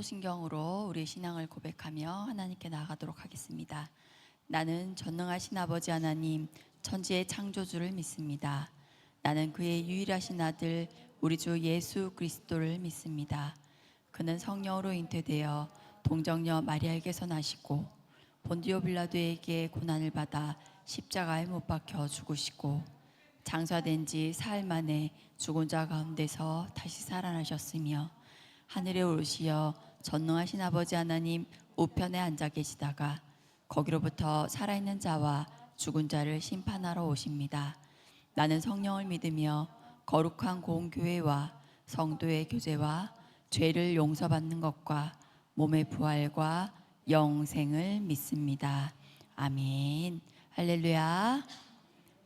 사도신경으로 우리의 신앙을 고백하며 하나님께 나아가도록 하겠습니다. 나는 전능하신 아버지 하나님, 천지의 창조주를 믿습니다. 나는 그의 유일하신 아들 우리 주 예수 그리스도를 믿습니다. 그는 성령으로 잉태되어 동정녀 마리아에게서 나시고 본디오 빌라도에게 고난을 받아 십자가에 못 박혀 죽으시고 장사된 지 사흘 만에 죽은 자 가운데서 다시 살아나셨으며 하늘에 오르시어 전능하신 아버지 하나님 우편에 앉아 계시다가 거기로부터 살아있는 자와 죽은 자를 심판하러 오십니다. 나는 성령을 믿으며 거룩한 공교회와 성도의 교제와 죄를 용서받는 것과 몸의 부활과 영생을 믿습니다. 아멘. 할렐루야.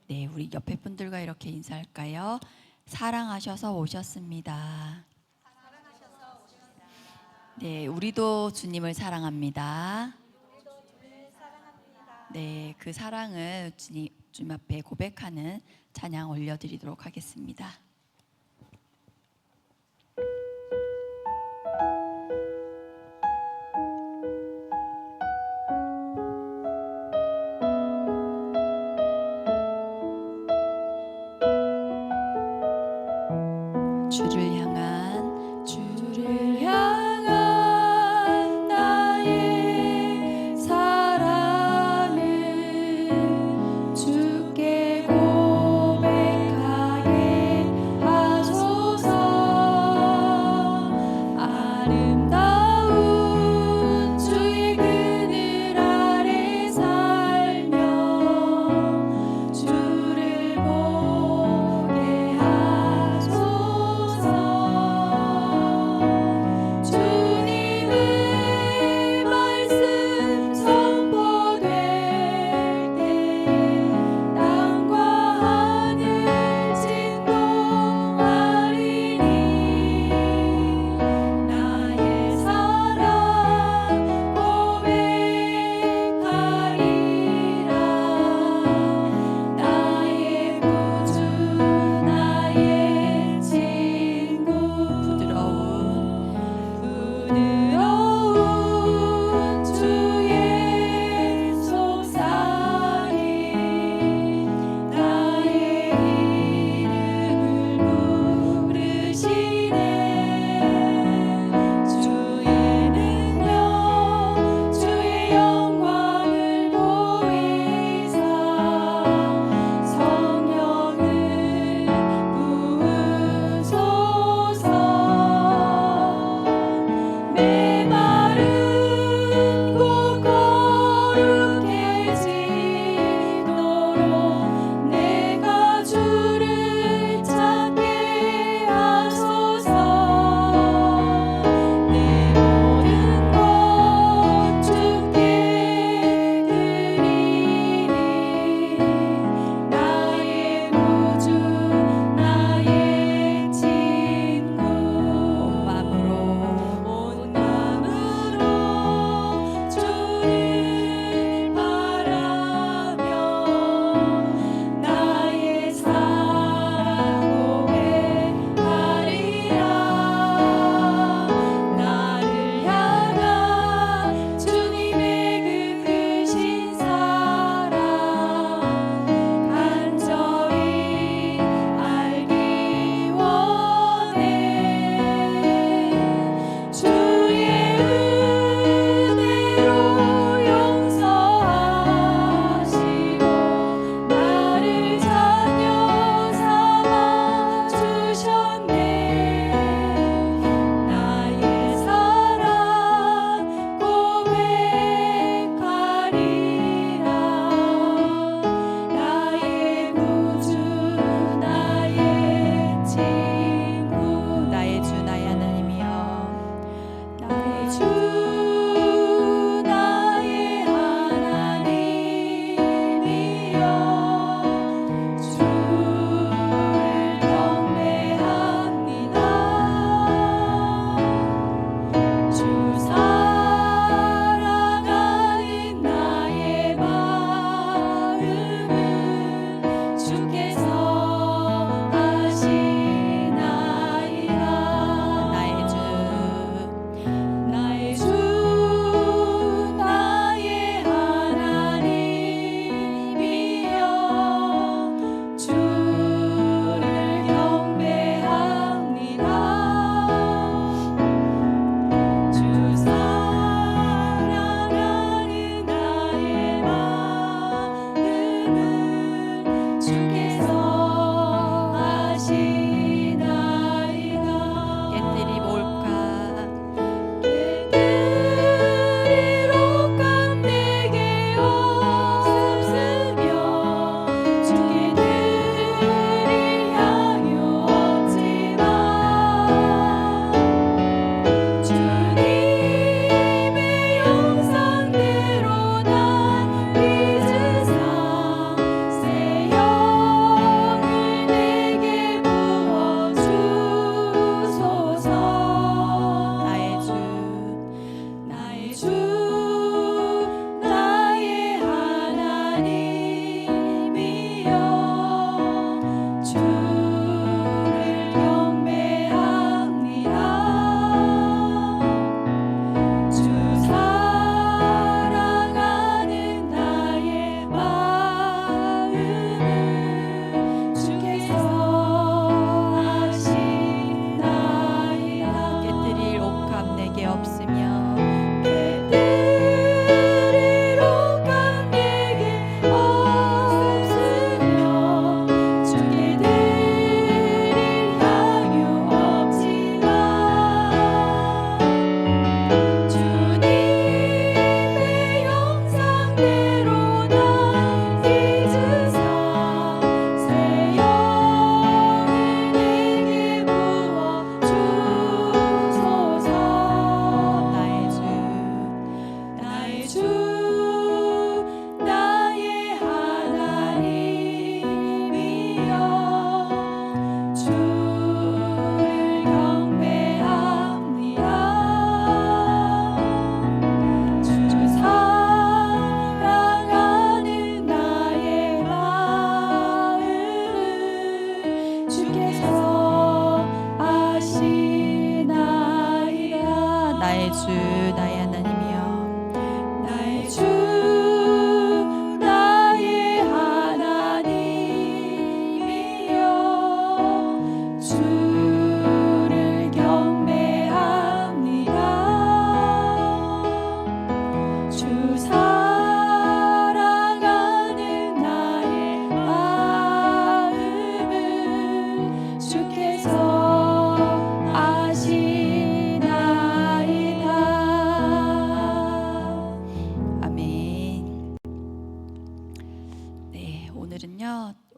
네, 우리 옆에 분들과 이렇게 인사할까요? 사랑하셔서 오셨습니다. 네, 우리도 주님을 사랑합니다. 네, 그 사랑을 주님 앞에 고백하는 찬양 올려드리도록 하겠습니다. 주를 향한 나의 사랑을 주께 고백하게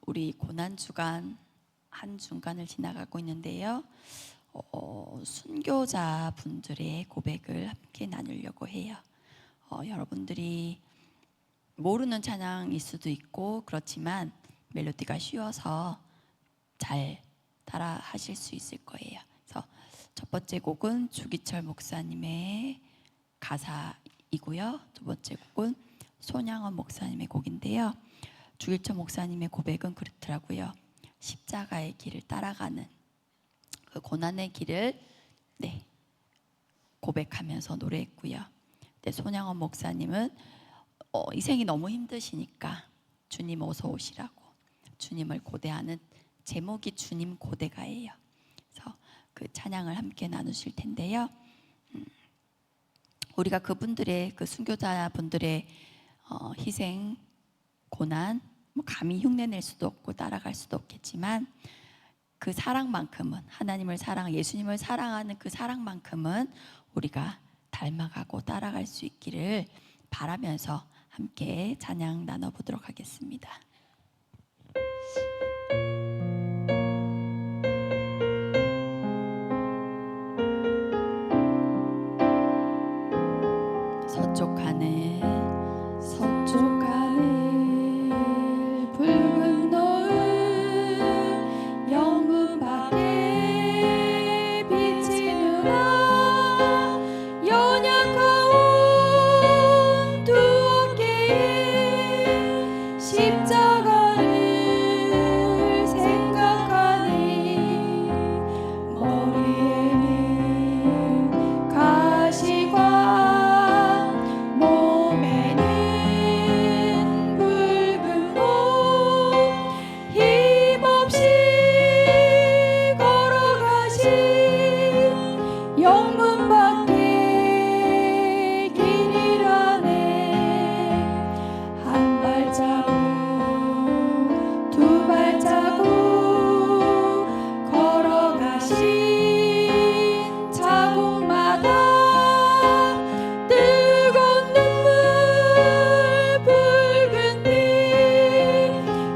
우리 고난주간 한 중간을 지나가고 있는데요. 순교자 분들의 고백을 함께 나누려고 해요. 여러분들이 모르는 찬양일 수도 있고 그렇지만 멜로디가 쉬워서 잘 따라 하실 수 있을 거예요. 그래서 첫 번째 곡은 주기철 목사님의 가사이고요. 두 번째 곡은 손양원 목사님의 곡인데요. 주기철 목사님의 고백은 그렇더라고요. 십자가의 길을 따라가는 그 고난의 길을 고백하면서 노래했고요. 손양원 목사님은 인생이 너무 힘드시니까 주님 어서 오시라고 주님을 고대하는 제목이 주님 고대가예요. 그래서 그 찬양을 함께 나누실 텐데요. 우리가 그분들의 그 순교자 분들의 희생, 고난, 감히 흉내낼 수도 없고 따라갈 수도 없겠지만 그 사랑만큼은 하나님을 사랑, 예수님을 사랑하는 그 사랑만큼은 우리가 닮아가고 따라갈 수 있기를 바라면서 함께 찬양 나눠보도록 하겠습니다. 서쪽 하늘 붉은 노을 영문 밖에 비치느라 연약하온 두 어깨에 십자가를 생각하니 머리에는 가시관 몸에는 붉은 옷 힘없이 걸어가신 영문 밖의 길이라네. 한 발자국 두 발자국 걸어가신 자국마다 뜨거운 눈물 붉은 빛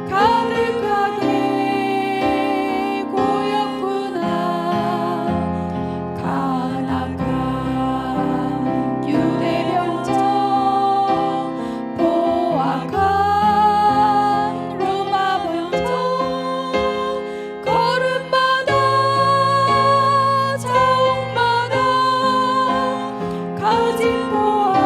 가득하게 고였구나. 가나안 유대병정 포악한 로마 병정 걸음마다 자옥마다 가진 포악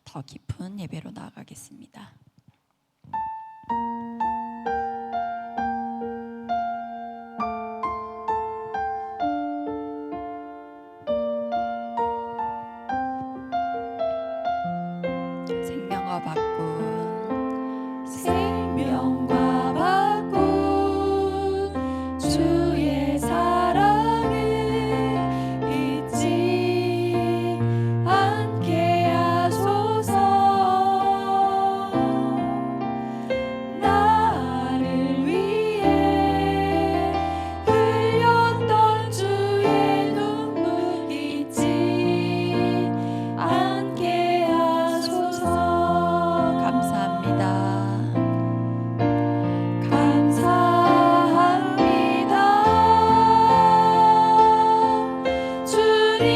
더 깊은 예배로 나아가겠습니다. 생명과 바꾼 생명과 바꾼 주의 사랑을 잊지 않게 하소서. 나를 위해 흘렸던 주의 눈물 잊지 않게 하소서. 감사합니다. 감사합니다. 주님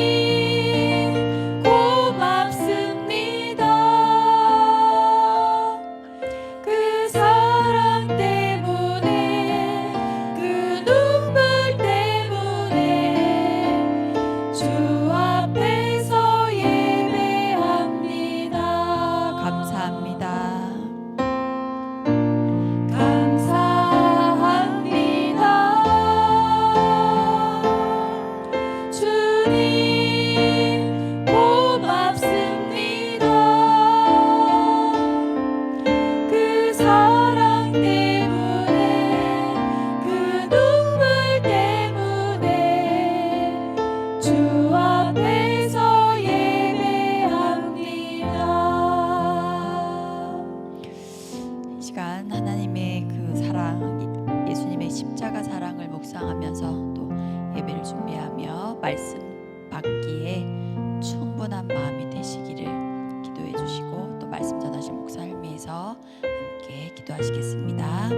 고맙습니다. 그 사랑 때문에 그 눈물 때문에 주 앞에서 예배합니다. 감사합니다. 감사합니다. 주님 고맙습니다. 그 사랑 때문에 그 눈물 때문에 주 앞에서 예배합니다. 이 시간 하나님의 그 사랑, 예수님의 십자가 사랑을 묵상하면서 또 예배를 준비하며 말씀 받기에 충분한 마음이 되시기를 기도해 주시고 또 말씀 전하신 목사를 위해서 함께 기도하시겠습니다.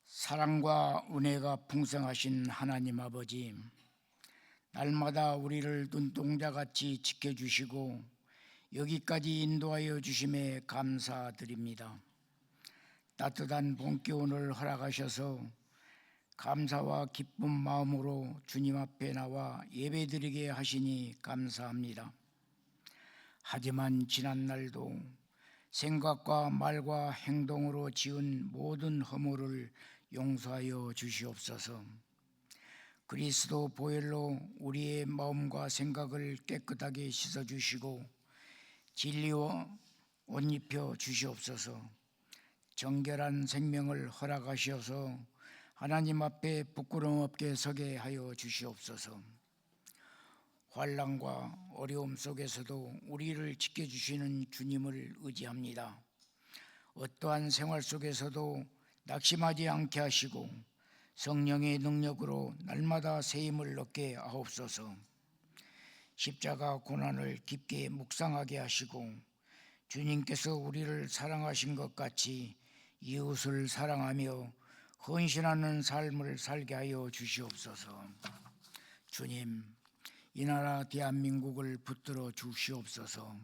사랑과 은혜가 풍성하신 하나님 아버지, 날마다 우리를 눈동자같이 지켜주시고 여기까지 인도하여 주심에 감사드립니다. 따뜻한 봄기운을 허락하셔서 감사와 기쁜 마음으로 주님 앞에 나와 예배드리게 하시니 감사합니다. 하지만 지난날도 생각과 말과 행동으로 지은 모든 허물을 용서하여 주시옵소서. 그리스도 보혈로 우리의 마음과 생각을 깨끗하게 씻어주시고 진리와 옷 입혀 주시옵소서. 정결한 생명을 허락하셔서 하나님 앞에 부끄러움 없게 서게 하여 주시옵소서. 환난과 어려움 속에서도 우리를 지켜주시는 주님을 의지합니다. 어떠한 생활 속에서도 낙심하지 않게 하시고 성령의 능력으로 날마다 새 힘을 얻게 하옵소서. 십자가 고난을 깊게 묵상하게 하시고 주님께서 우리를 사랑하신 것 같이 이웃을 사랑하며 헌신하는 삶을 살게 하여 주시옵소서. 주님, 이 나라 대한민국을 붙들어 주시옵소서.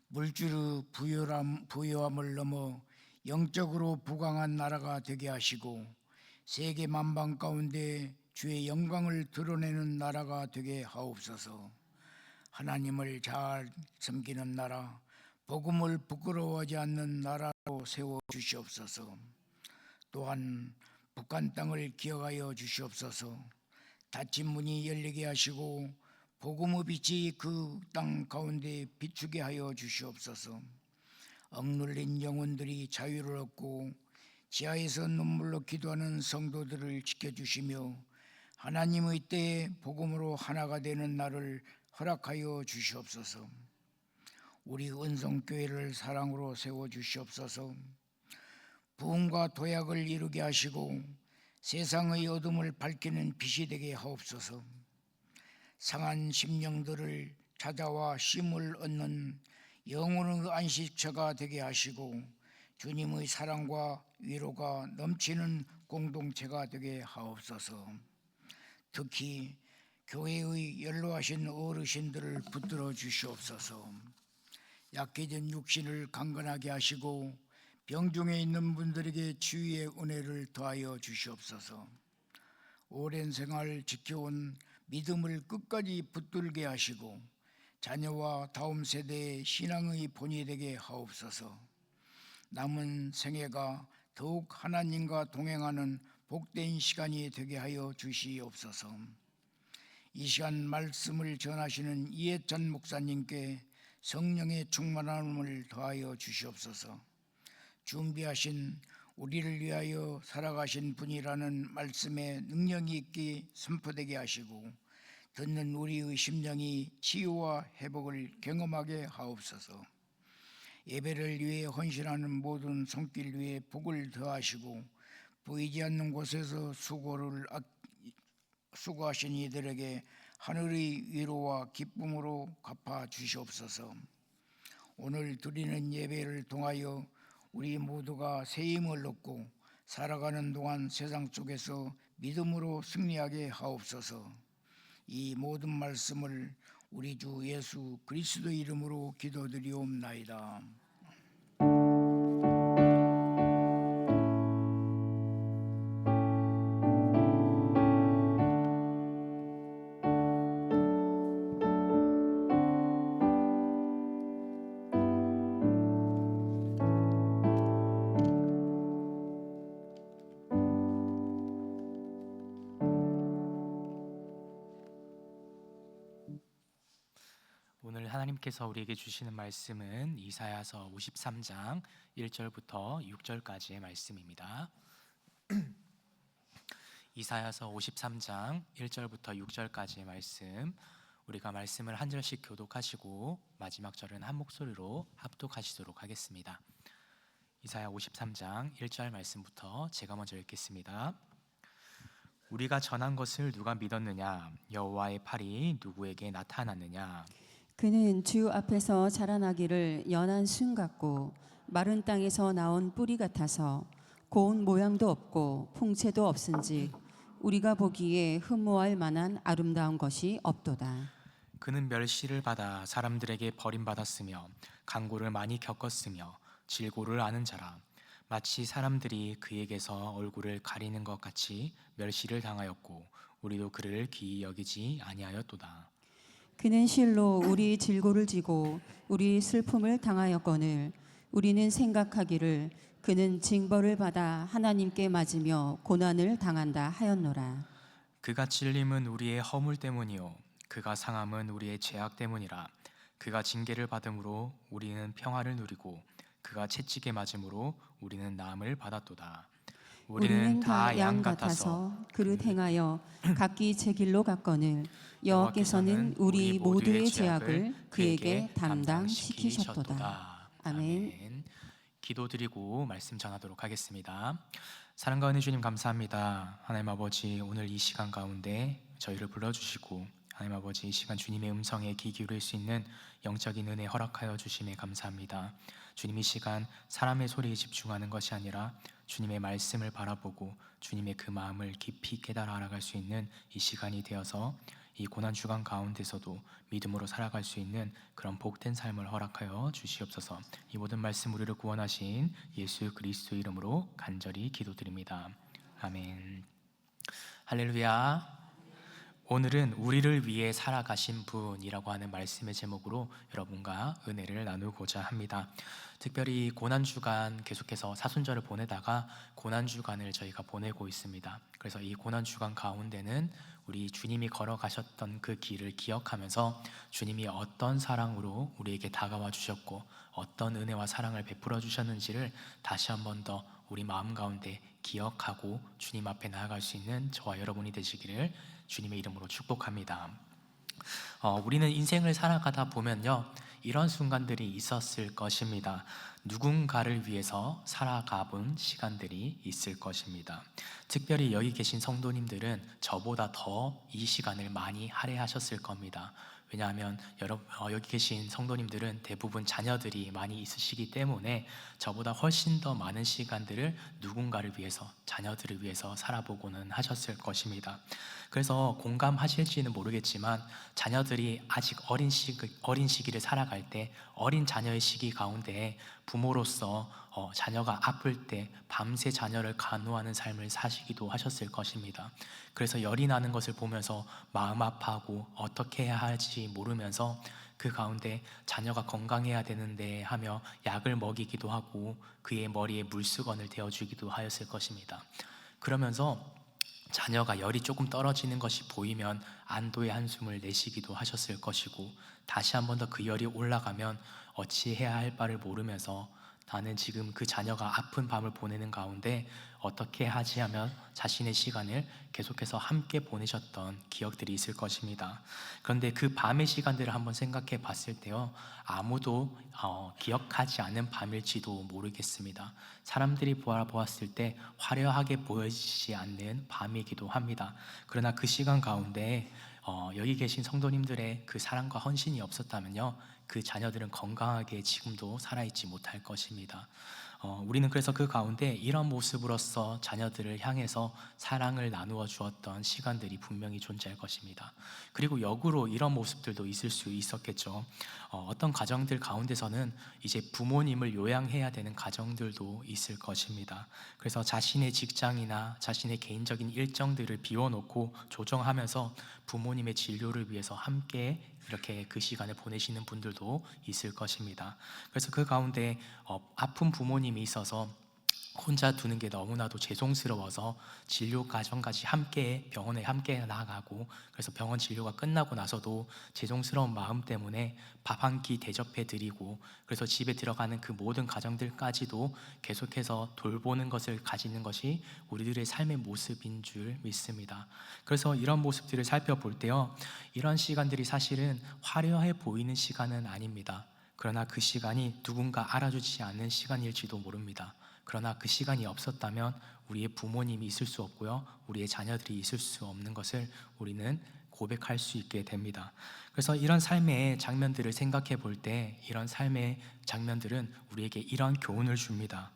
물질의 부유함을 넘어 영적으로 부강한 나라가 되게 하시고 세계 만방 가운데 주의 영광을 드러내는 나라가 되게 하옵소서. 하나님을 잘 섬기는 나라, 복음을 부끄러워하지 않는 나라로 세워 주시옵소서. 또한 북한 땅을 기억하여 주시옵소서. 닫힌 문이 열리게 하시고 복음의 빛이 그 땅 가운데 비추게 하여 주시옵소서. 억눌린 영혼들이 자유를 얻고 지하에서 눈물로 기도하는 성도들을 지켜주시며 하나님의 때에 복음으로 하나가 되는 날을 허락하여 주시옵소서. 우리 은성교회를 사랑으로 세워주시옵소서. 부흥과 도약을 이루게 하시고 세상의 어둠을 밝히는 빛이 되게 하옵소서. 상한 심령들을 찾아와 쉼을 얻는 영혼의 안식처가 되게 하시고 주님의 사랑과 위로가 넘치는 공동체가 되게 하옵소서. 특히 교회의 연로하신 어르신들을 붙들어 주시옵소서. 약해진 육신을 강건하게 하시고 병중에 있는 분들에게 치유의 은혜를 더하여 주시옵소서. 오랜 생활 지켜온 믿음을 끝까지 붙들게 하시고 자녀와 다음 세대의 신앙의 본이 되게 하옵소서. 남은 생애가 더욱 하나님과 동행하는 복된 시간이 되게 하여 주시옵소서. 이 시간 말씀을 전하시는 이해찬 목사님께 성령의 충만함을 더하여 주시옵소서. 준비하신 우리를 위하여 살아가신 분이라는 말씀에 능력이 있게 선포되게 하시고 듣는 우리의 심령이 치유와 회복을 경험하게 하옵소서. 예배를 위해 헌신하는 모든 손길 위에 복을 더하시고 보이지 않는 곳에서 수고하신 이들에게 하늘의 위로와 기쁨으로 갚아 주시옵소서. 오늘 드리는 예배를 통하여 우리 모두가 새 힘을 얻고 살아가는 동안 세상 속에서 믿음으로 승리하게 하옵소서. 이 모든 말씀을 우리 주 예수 그리스도의 이름으로 기도드리옵나이다. 오늘 하나님께서 우리에게 주시는 말씀은 이사야서 53장 1절부터 6절까지의 말씀입니다. 이사야서 53장 1절부터 6절까지의 말씀, 우리가 말씀을 한 절씩 교독하시고 마지막 절은 한 목소리로 합독하시도록 하겠습니다. 이사야 53장 1절 말씀부터 제가 먼저 읽겠습니다. 우리가 전한 것을 누가 믿었느냐? 여호와의 팔이 누구에게 나타났느냐? 그는 주 앞에서 자라나기를 연한 순 같고 마른 땅에서 나온 뿌리 같아서 고운 모양도 없고 풍채도 없은즉 우리가 보기에 흠모할 만한 아름다운 것이 없도다. 그는 멸시를 받아 사람들에게 버림받았으며 강고를 많이 겪었으며 질고를 아는 자라. 마치 사람들이 그에게서 얼굴을 가리는 것 같이 멸시를 당하였고 우리도 그를 귀히 여기지 아니하였도다. 그는 실로 우리 질고를 지고 우리 슬픔을 당하였거늘 우리는 생각하기를 그는 징벌을 받아 하나님께 맞으며 고난을 당한다 하였노라. 그가 찔림은 우리의 허물 때문이요 그가 상함은 우리의 죄악 때문이라. 그가 징계를 받음으로 우리는 평화를 누리고 그가 채찍에 맞음으로 우리는 나음을 받았도다. 우리는 다 양 같아서 그릇 행하여 각기 제 길로 갔거늘 여호와께서는 우리 모두의 죄악을 그에게 담당시키셨도다. 아멘. 기도드리고 말씀 전하도록 하겠습니다. 사랑과 은혜 주님 감사합니다. 하나님 아버지, 오늘 이 시간 가운데 저희를 불러주시고 하나님 아버지, 이 시간 주님의 음성에 귀 기울일 수 있는 영적인 은혜 허락하여 주심에 감사합니다. 주님, 이 시간 사람의 소리에 집중하는 것이 아니라 주님의 말씀을 바라보고 주님의 그 마음을 깊이 깨달아 알아갈 수 있는 이 시간이 되어서 이 고난주간 가운데서도 믿음으로 살아갈 수 있는 그런 복된 삶을 허락하여 주시옵소서. 이 모든 말씀 우리를 구원하신 예수 그리스도 이름으로 간절히 기도드립니다. 아멘. 할렐루야. 오늘은 우리를 위해 살아가신 분이라고 하는 말씀의 제목으로 여러분과 은혜를 나누고자 합니다. 특별히 고난주간 계속해서 사순절을 보내다가 고난주간을 저희가 보내고 있습니다. 그래서 이 고난주간 가운데는 우리 주님이 걸어가셨던 그 길을 기억하면서 주님이 어떤 사랑으로 우리에게 다가와 주셨고 어떤 은혜와 사랑을 베풀어 주셨는지를 다시 한 번 더 우리 마음 가운데 기억하고 주님 앞에 나아갈 수 있는 저와 여러분이 되시기를 주님의 이름으로 축복합니다. 우리는 인생을 살아가다 보면요, 이런 순간들이 있었을 것입니다. 누군가를 위해서 살아가 본 시간들이 있을 것입니다. 특별히 여기 계신 성도님들은 저보다 더 이 시간을 많이 할애하셨을 겁니다. 왜냐하면 여기 계신 성도님들은 대부분 자녀들이 많이 있으시기 때문에 저보다 훨씬 더 많은 시간들을 누군가를 위해서, 자녀들을 위해서 살아보고는 하셨을 것입니다. 그래서 공감하실지는 모르겠지만 자녀들이 아직 어린 시기를 살아갈 때, 어린 자녀의 시기 가운데 부모로서 자녀가 아플 때 밤새 자녀를 간호하는 삶을 사시기도 하셨을 것입니다. 그래서 열이 나는 것을 보면서 마음 아파하고 어떻게 해야 할지 모르면서 그 가운데 자녀가 건강해야 되는데 하며 약을 먹이기도 하고 그의 머리에 물수건을 대어주기도 하였을 것입니다. 그러면서 자녀가 열이 조금 떨어지는 것이 보이면 안도의 한숨을 내쉬기도 하셨을 것이고, 다시 한 번 더 그 열이 올라가면 어찌해야 할 바를 모르면서 나는 지금 그 자녀가 아픈 밤을 보내는 가운데 어떻게 하지 하며 자신의 시간을 계속해서 함께 보내셨던 기억들이 있을 것입니다. 그런데 그 밤의 시간들을 한번 생각해 봤을 때요, 아무도 기억하지 않는 밤일지도 모르겠습니다. 사람들이 보았을 때 화려하게 보여지지 않는 밤이기도 합니다. 그러나 그 시간 가운데 여기 계신 성도님들의 그 사랑과 헌신이 없었다면요, 그 자녀들은 건강하게 지금도 살아있지 못할 것입니다. 우리는 그래서 그 가운데 이런 모습으로서 자녀들을 향해서 사랑을 나누어 주었던 시간들이 분명히 존재할 것입니다. 그리고 역으로 이런 모습들도 있을 수 있었겠죠. 어떤 가정들 가운데서는 이제 부모님을 요양해야 되는 가정들도 있을 것입니다. 그래서 자신의 직장이나 자신의 개인적인 일정들을 비워놓고 조정하면서 부모님의 진료를 위해서 함께 이렇게 그 시간을 보내시는 분들도 있을 것입니다. 그래서 그 가운데 아픈 부모님이 있어서 혼자 두는 게 너무나도 죄송스러워서 진료 과정까지 함께 병원에 함께 나가고, 그래서 병원 진료가 끝나고 나서도 죄송스러운 마음 때문에 밥 한 끼 대접해 드리고, 그래서 집에 들어가는 그 모든 가정들까지도 계속해서 돌보는 것을 가지는 것이 우리들의 삶의 모습인 줄 믿습니다. 그래서 이런 모습들을 살펴볼 때요, 이런 시간들이 사실은 화려해 보이는 시간은 아닙니다. 그러나 그 시간이 누군가 알아주지 않는 시간일지도 모릅니다. 그러나 그 시간이 없었다면 우리의 부모님이 있을 수 없고요, 우리의 자녀들이 있을 수 없는 것을 우리는 고백할 수 있게 됩니다. 그래서 이런 삶의 장면들을 생각해 볼 때, 이런 삶의 장면들은 우리에게 이런 교훈을 줍니다.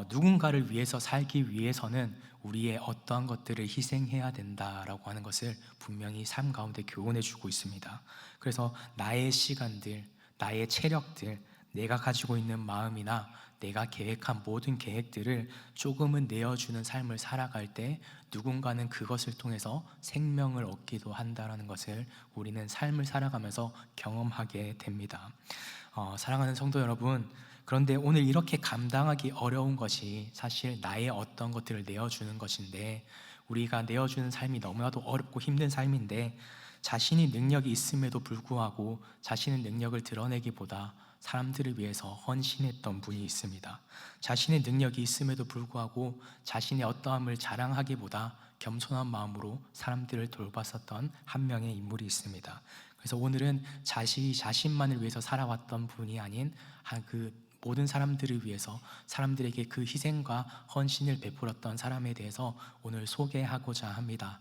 누군가를 위해서 살기 위해서는 우리의 어떠한 것들을 희생해야 된다라고 하는 것을 분명히 삶 가운데 교훈해 주고 있습니다. 그래서 나의 시간들, 나의 체력들, 내가 가지고 있는 마음이나 내가 계획한 모든 계획들을 조금은 내어주는 삶을 살아갈 때 누군가는 그것을 통해서 생명을 얻기도 한다는 것을 우리는 삶을 살아가면서 경험하게 됩니다. 사랑하는 성도 여러분, 그런데 오늘 이렇게 감당하기 어려운 것이 사실 나의 어떤 것들을 내어주는 것인데, 우리가 내어주는 삶이 너무나도 어렵고 힘든 삶인데, 자신이 능력이 있음에도 불구하고 자신의 능력을 드러내기보다 사람들을 위해서 헌신했던 분이 있습니다. 자신의 능력이 있음에도 불구하고 자신의 어떠함을 자랑하기보다 겸손한 마음으로 사람들을 돌봤었던 한 명의 인물이 있습니다. 그래서 오늘은 자신만을 위해서 살아왔던 분이 아닌 그 모든 사람들을 위해서, 사람들에게 그 희생과 헌신을 베풀었던 사람에 대해서 오늘 소개하고자 합니다.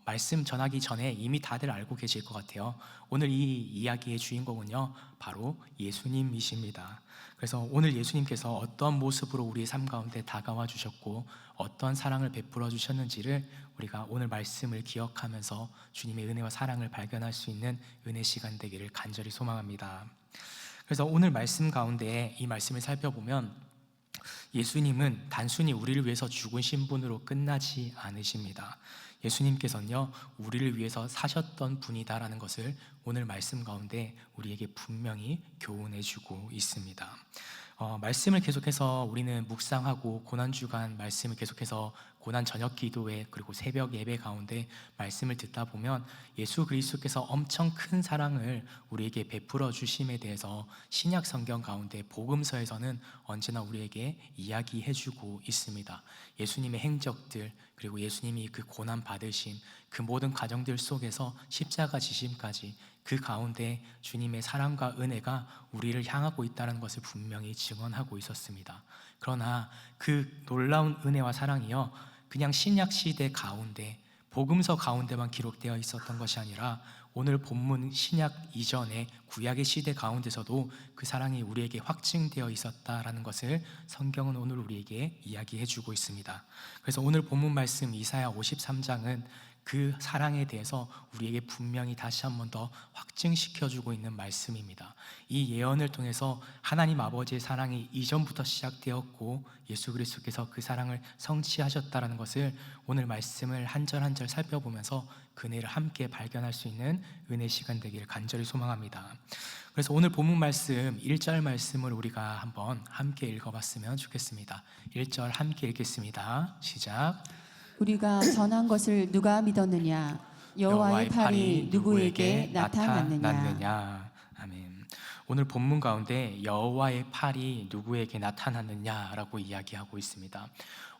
말씀 전하기 전에 이미 다들 알고 계실 것 같아요. 오늘 이 이야기의 주인공은요, 바로 예수님이십니다. 그래서 오늘 예수님께서 어떤 모습으로 우리의 삶 가운데 다가와 주셨고 어떤 사랑을 베풀어 주셨는지를 우리가 오늘 말씀을 기억하면서 주님의 은혜와 사랑을 발견할 수 있는 은혜 시간 되기를 간절히 소망합니다. 그래서 오늘 말씀 가운데 이 말씀을 살펴보면 예수님은 단순히 우리를 위해서 죽으신 분으로 끝나지 않으십니다. 예수님께서는요, 우리를 위해서 사셨던 분이다라는 것을 오늘 말씀 가운데 우리에게 분명히 교훈해 주고 있습니다. 말씀을 계속해서 우리는 묵상하고 고난주간 말씀을 계속해서 고난 저녁 기도회 그리고 새벽 예배 가운데 말씀을 듣다 보면 예수 그리스도께서 엄청 큰 사랑을 우리에게 베풀어 주심에 대해서 신약 성경 가운데 복음서에서는 언제나 우리에게 이야기해 주고 있습니다. 예수님의 행적들, 그리고 예수님이 그 고난 받으심, 그 모든 과정들 속에서 십자가 지심까지 그 가운데 주님의 사랑과 은혜가 우리를 향하고 있다는 것을 분명히 증언하고 있었습니다. 그러나 그 놀라운 은혜와 사랑이요, 그냥 신약 시대 가운데 복음서 가운데만 기록되어 있었던 것이 아니라 오늘 본문 신약 이전의 구약의 시대 가운데서도 그 사랑이 우리에게 확증되어 있었다라는 것을 성경은 오늘 우리에게 이야기해 주고 있습니다. 그래서 오늘 본문 말씀 이사야 53장은 그 사랑에 대해서 우리에게 분명히 다시 한 번 더 확증시켜 주고 있는 말씀입니다. 이 예언을 통해서 하나님 아버지의 사랑이 이전부터 시작되었고 예수 그리스도께서 그 사랑을 성취하셨다는 것을 오늘 말씀을 한 절 한 절 살펴보면서 그 은혜를 함께 발견할 수 있는 은혜 시간 되기를 간절히 소망합니다. 그래서 오늘 본문 말씀 1절 말씀을 우리가 한번 함께 읽어봤으면 좋겠습니다. 1절 함께 읽겠습니다. 시작. 우리가 전한 것을 누가 믿었느냐? 여호와의 팔이 누구에게 나타났느냐? 아멘. 오늘 본문 가운데 여호와의 팔이 누구에게 나타났느냐라고 이야기하고 있습니다.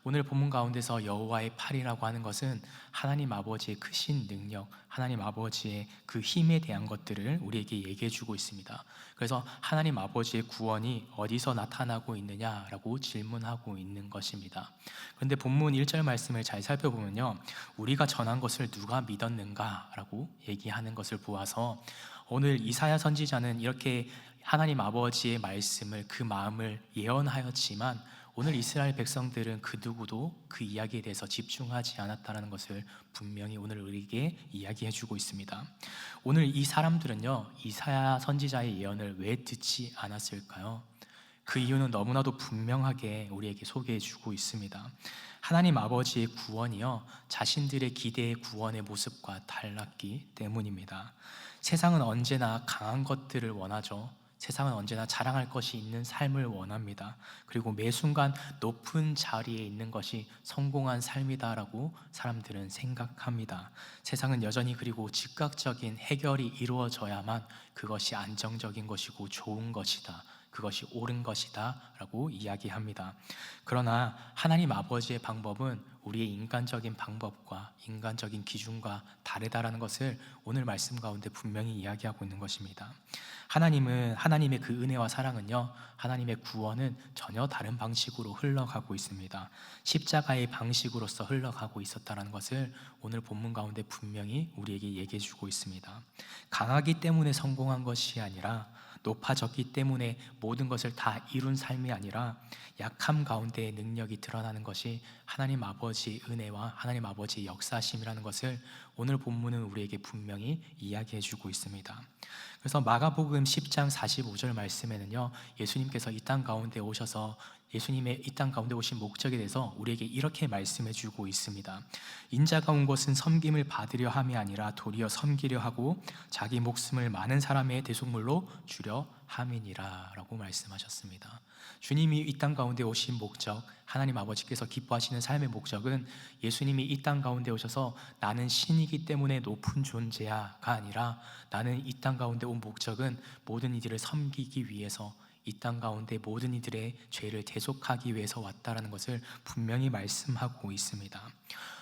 오늘 본문 가운데서 여호와의 팔이라고 하는 것은 하나님 아버지의 크신 능력, 하나님 아버지의 그 힘에 대한 것들을 우리에게 얘기해 주고 있습니다. 그래서 하나님 아버지의 구원이 어디서 나타나고 있느냐라고 질문하고 있는 것입니다. 그런데 본문 1절 말씀을 잘 살펴보면요, 우리가 전한 것을 누가 믿었는가라고 얘기하는 것을 보아서 오늘 이사야 선지자는 이렇게 하나님 아버지의 말씀을, 그 마음을 예언하였지만 오늘 이스라엘 백성들은 그 누구도 그 이야기에 대해서 집중하지 않았다는 것을 분명히 오늘 우리에게 이야기해 주고 있습니다. 오늘 이 사람들은요, 이사야 선지자의 예언을 왜 듣지 않았을까요? 그 이유는 너무나도 분명하게 우리에게 소개해 주고 있습니다. 하나님 아버지의 구원이요, 자신들의 기대의 구원의 모습과 달랐기 때문입니다. 세상은 언제나 강한 것들을 원하죠. 세상은 언제나 자랑할 것이 있는 삶을 원합니다. 그리고 매 순간 높은 자리에 있는 것이 성공한 삶이다라고 사람들은 생각합니다. 세상은 여전히 그리고 즉각적인 해결이 이루어져야만 그것이 안정적인 것이고 좋은 것이다, 그것이 옳은 것이다 라고 이야기합니다. 그러나 하나님 아버지의 방법은 우리의 인간적인 방법과 인간적인 기준과 다르다라는 것을 오늘 말씀 가운데 분명히 이야기하고 있는 것입니다. 하나님의 그 은혜와 사랑은요, 하나님의 구원은 전혀 다른 방식으로 흘러가고 있습니다. 십자가의 방식으로서 흘러가고 있었다는 것을 오늘 본문 가운데 분명히 우리에게 얘기해 주고 있습니다. 강하기 때문에 성공한 것이 아니라, 높아졌기 때문에 모든 것을 다 이룬 삶이 아니라 약함 가운데의 능력이 드러나는 것이 하나님 아버지의 은혜와 하나님 아버지의 역사심이라는 것을 오늘 본문은 우리에게 분명히 이야기해 주고 있습니다. 그래서 마가복음 10장 45절 말씀에는요, 예수님께서 이 땅 가운데 오셔서 예수님의 이 땅 가운데 오신 목적에 대해서 우리에게 이렇게 말씀해 주고 있습니다. 인자가 온 것은 섬김을 받으려 함이 아니라 도리어 섬기려 하고 자기 목숨을 많은 사람의 대속물로 주려 함이니라 라고 말씀하셨습니다. 주님이 이 땅 가운데 오신 목적, 하나님 아버지께서 기뻐하시는 삶의 목적은 예수님이 이 땅 가운데 오셔서 나는 신이기 때문에 높은 존재야가 아니라, 나는 이 땅 가운데 온 목적은 모든 이들을 섬기기 위해서, 이 땅 가운데 모든 이들의 죄를 대속하기 위해서 왔다라는 것을 분명히 말씀하고 있습니다.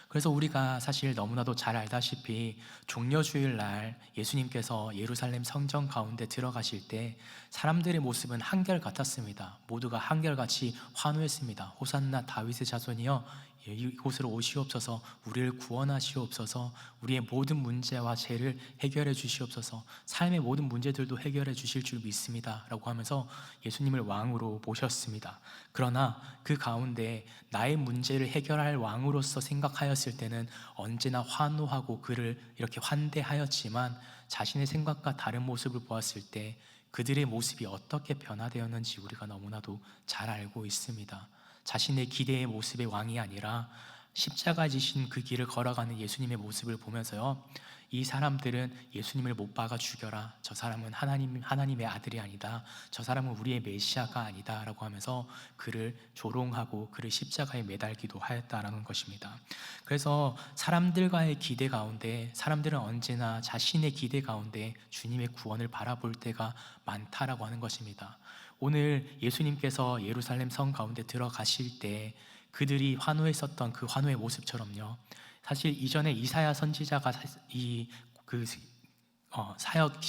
그래서 우리가 사실 너무나도 잘 알다시피 종려주일 날 예수님께서 예루살렘 성전 가운데 들어가실 때 사람들의 모습은 한결같았습니다. 모두가 한결같이 환호했습니다. 호산나 다윗의 자손이여, 이곳으로 오시옵소서, 우리를 구원하시옵소서, 우리의 모든 문제와 죄를 해결해 주시옵소서, 삶의 모든 문제들도 해결해 주실 줄 믿습니다 라고 하면서 예수님을 왕으로 모셨습니다. 그러나 그 가운데 나의 문제를 해결할 왕으로서 생각하였을 때는 언제나 환호하고 그를 이렇게 환대하였지만, 자신의 생각과 다른 모습을 보았을 때 그들의 모습이 어떻게 변화되었는지 우리가 너무나도 잘 알고 있습니다. 자신의 기대의 모습의 왕이 아니라 십자가 지신 그 길을 걸어가는 예수님의 모습을 보면서요, 이 사람들은 예수님을 못 박아 죽여라, 저 사람은 하나님의 아들이 아니다, 저 사람은 우리의 메시아가 아니다 라고 하면서 그를 조롱하고 그를 십자가에 매달기도 하였다라는 것입니다. 그래서 사람들과의 기대 가운데, 사람들은 언제나 자신의 기대 가운데 주님의 구원을 바라볼 때가 많다라고 하는 것입니다. 오늘 예수님께서 예루살렘 성 가운데 들어가실 때 그들이 환호했었던 그 환호의 모습처럼요, 사실 이전에 이사야 선지자가 사역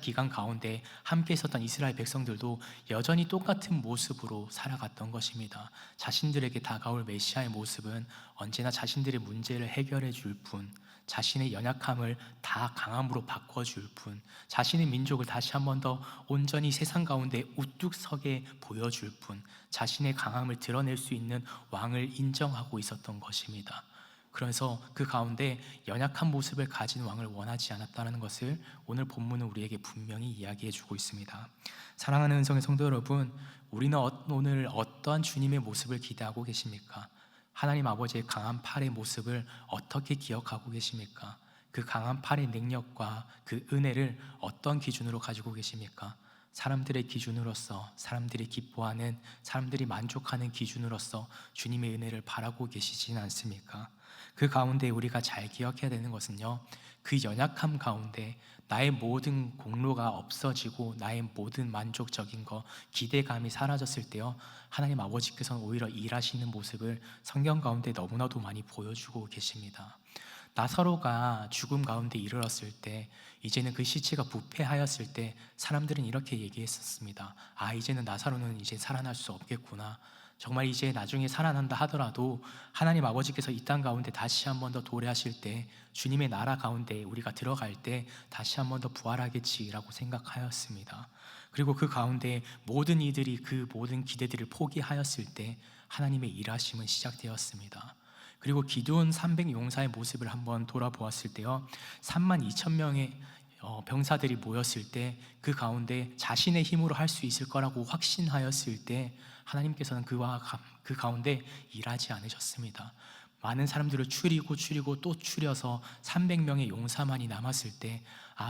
기간 가운데 함께 있었던 이스라엘 백성들도 여전히 똑같은 모습으로 살아갔던 것입니다. 자신들에게 다가올 메시아의 모습은 언제나 자신들의 문제를 해결해 줄 뿐, 자신의 연약함을 다 강함으로 바꿔줄 뿐, 자신의 민족을 다시 한 번 더 온전히 세상 가운데 우뚝 서게 보여줄 뿐, 자신의 강함을 드러낼 수 있는 왕을 인정하고 있었던 것입니다. 그래서 그 가운데 연약한 모습을 가진 왕을 원하지 않았다는 것을 오늘 본문은 우리에게 분명히 이야기해 주고 있습니다. 사랑하는 은성의 성도 여러분, 우리는 오늘 어떠한 주님의 모습을 기대하고 계십니까? 하나님 아버지의 강한 팔의 모습을 어떻게 기억하고 계십니까? 그 강한 팔의 능력과 그 은혜를 어떤 기준으로 가지고 계십니까? 사람들의 기준으로서, 사람들이 기뻐하는, 사람들이 만족하는 기준으로서 주님의 은혜를 바라고 계시진 않습니까? 그 가운데 우리가 잘 기억해야 되는 것은요, 그 연약함 가운데 나의 모든 공로가 없어지고 나의 모든 만족적인 것, 기대감이 사라졌을 때요, 하나님 아버지께서는 오히려 일하시는 모습을 성경 가운데 너무나도 많이 보여주고 계십니다. 나사로가 죽음 가운데 이르렀을 때, 이제는 그 시체가 부패하였을 때 사람들은 이렇게 얘기했었습니다. 이제는 나사로는 이제 살아날 수 없겠구나. 정말 이제 나중에 살아난다 하더라도 하나님 아버지께서 이 땅 가운데 다시 한 번 더 도래하실 때, 주님의 나라 가운데 우리가 들어갈 때 다시 한 번 더 부활하겠지라고 생각하였습니다. 그리고 그 가운데 모든 이들이 그 모든 기대들을 포기하였을 때 하나님의 일하심은 시작되었습니다. 그리고 기드온 300용사의 모습을 한번 돌아보았을 때요, 32,000명의 병사들이 모였을 때 그 가운데 자신의 힘으로 할 수 있을 거라고 확신하였을 때 하나님께서는 그 가운데 일하지 않으셨습니다. 많은 사람들을 추리고 또 추려서 300명의 용사만이 남았을 때,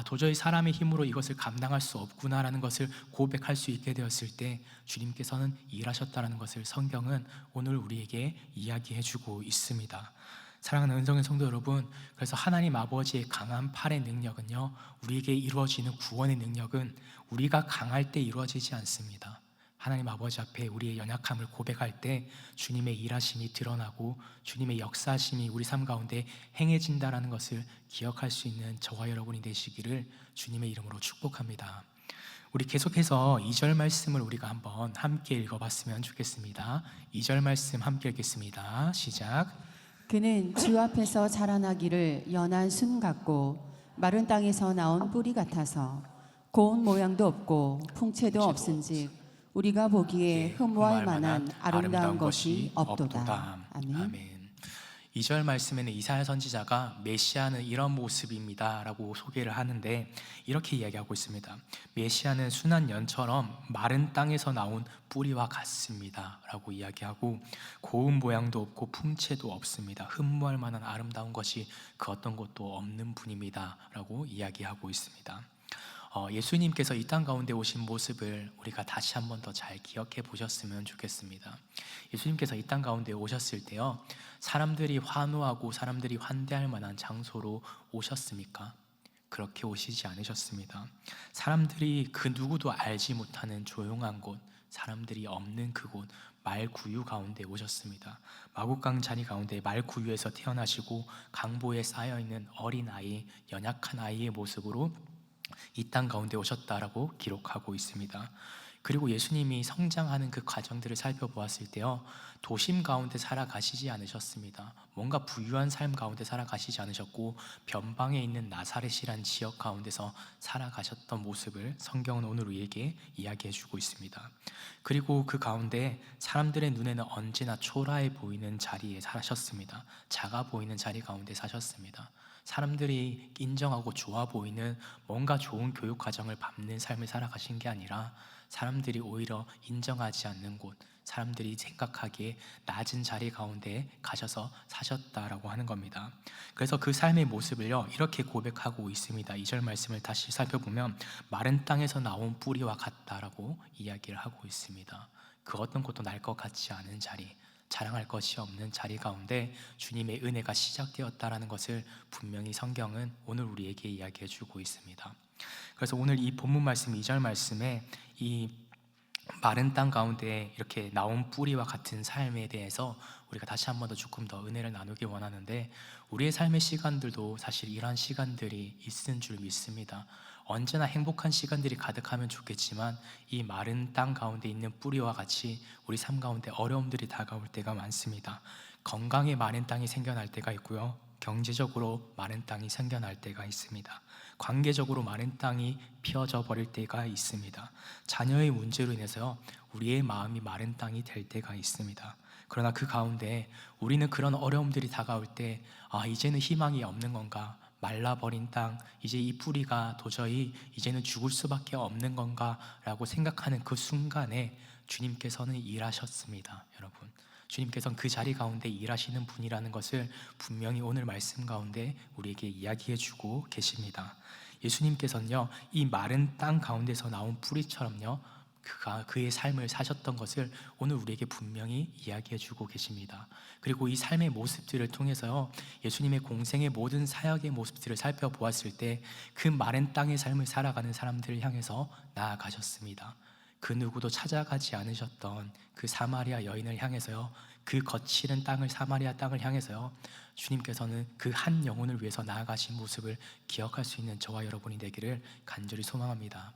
도저히 사람의 힘으로 이것을 감당할 수 없구나라는 것을 고백할 수 있게 되었을 때 주님께서는 일하셨다는 것을 성경은 오늘 우리에게 이야기해 주고 있습니다. 사랑하는 은성의 성도 여러분, 그래서 하나님 아버지의 강한 팔의 능력은요, 우리에게 이루어지는 구원의 능력은 우리가 강할 때 이루어지지 않습니다. 하나님 아버지 앞에 우리의 연약함을 고백할 때 주님의 일하심이 드러나고 주님의 역사심이 우리 삶 가운데 행해진다라는 것을 기억할 수 있는 저와 여러분이 되시기를 주님의 이름으로 축복합니다. 우리 계속해서 2절 말씀을 우리가 한번 함께 읽어봤으면 좋겠습니다. 2절 말씀 함께 읽겠습니다. 시작. 그는 주 앞에서 자라나기를 연한 순 같고 마른 땅에서 나온 뿌리 같아서 고운 모양도 없고 풍채도 없은즉 우리가 보기에 흠모할 만한 아름다운 것이 없도다. 아멘. 2절 말씀에는 이사야 선지자가 메시아는 이런 모습입니다 라고 소개를 하는데 이렇게 이야기하고 있습니다. 메시아는 순한 연처럼 마른 땅에서 나온 뿌리와 같습니다 라고 이야기하고, 고운 모양도 없고 풍채도 없습니다. 흠모할 만한 아름다운 것이 그 어떤 것도 없는 분입니다 라고 이야기하고 있습니다. 예수님께서 이 땅 가운데 오신 모습을 우리가 다시 한 번 더 잘 기억해 보셨으면 좋겠습니다. 예수님께서 이 땅 가운데 오셨을 때요, 사람들이 환호하고 사람들이 환대할 만한 장소로 오셨습니까? 그렇게 오시지 않으셨습니다. 사람들이 그 누구도 알지 못하는 조용한 곳, 사람들이 없는 그곳, 말구유 가운데 오셨습니다. 마곡강 자리 가운데 말구유에서 태어나시고 강보에 쌓여있는 어린 아이, 연약한 아이의 모습으로 이 땅 가운데 오셨다라고 기록하고 있습니다. 그리고 예수님이 성장하는 그 과정들을 살펴보았을 때요, 도심 가운데 살아가시지 않으셨습니다. 뭔가 부유한 삶 가운데 살아가시지 않으셨고 변방에 있는 나사렛이란 지역 가운데서 살아가셨던 모습을 성경은 오늘 우리에게 이야기해 주고 있습니다. 그리고 그 가운데 사람들의 눈에는 언제나 초라해 보이는 자리에 사셨습니다. 작아 보이는 자리 가운데 사셨습니다. 사람들이 인정하고 좋아 보이는 뭔가 좋은 교육 과정을 밟는 삶을 살아가신 게 아니라 사람들이 오히려 인정하지 않는 곳, 사람들이 생각하기에 낮은 자리 가운데 가셔서 사셨다라고 하는 겁니다. 그래서 그 삶의 모습을요 이렇게 고백하고 있습니다. 2절 말씀을 다시 살펴보면 마른 땅에서 나온 뿌리와 같다라고 이야기를 하고 있습니다. 그 어떤 것도 날 것 같지 않은 자리, 자랑할 것이 없는 자리 가운데 주님의 은혜가 시작되었다라는 것을 분명히 성경은 오늘 우리에게 이야기해 주고 있습니다. 그래서 오늘 이 본문 말씀 2절 말씀에 이 마른 땅 가운데 이렇게 나온 뿌리와 같은 삶에 대해서 우리가 다시 한 번 더 조금 더 은혜를 나누기 원하는데, 우리의 삶의 시간들도 사실 이러한 시간들이 있는 줄 믿습니다. 언제나 행복한 시간들이 가득하면 좋겠지만 이 마른 땅 가운데 있는 뿌리와 같이 우리 삶 가운데 어려움들이 다가올 때가 많습니다. 건강에 마른 땅이 생겨날 때가 있고요, 경제적으로 마른 땅이 생겨날 때가 있습니다. 관계적으로 마른 땅이 피어져 버릴 때가 있습니다. 자녀의 문제로 인해서 우리의 마음이 마른 땅이 될 때가 있습니다. 그러나 그 가운데 우리는 그런 어려움들이 다가올 때 이제는 희망이 없는 건가, 말라버린 땅, 이제 이 뿌리가 도저히 이제는 죽을 수밖에 없는 건가 라고 생각하는 그 순간에 주님께서는 일하셨습니다. 여러분, 주님께서는 그 자리 가운데 일하시는 분이라는 것을 분명히 오늘 말씀 가운데 우리에게 이야기해 주고 계십니다. 예수님께서는요 이 마른 땅 가운데서 나온 뿌리처럼요 그의 삶을 사셨던 것을 오늘 우리에게 분명히 이야기해 주고 계십니다. 그리고 이 삶의 모습들을 통해서요 예수님의 공생의 모든 사역의 모습들을 살펴보았을 때 그 마른 땅의 삶을 살아가는 사람들을 향해서 나아가셨습니다. 그 누구도 찾아가지 않으셨던 그 사마리아 여인을 향해서요, 그 거칠은 땅을, 사마리아 땅을 향해서요 주님께서는 그 한 영혼을 위해서 나아가신 모습을 기억할 수 있는 저와 여러분이 되기를 간절히 소망합니다.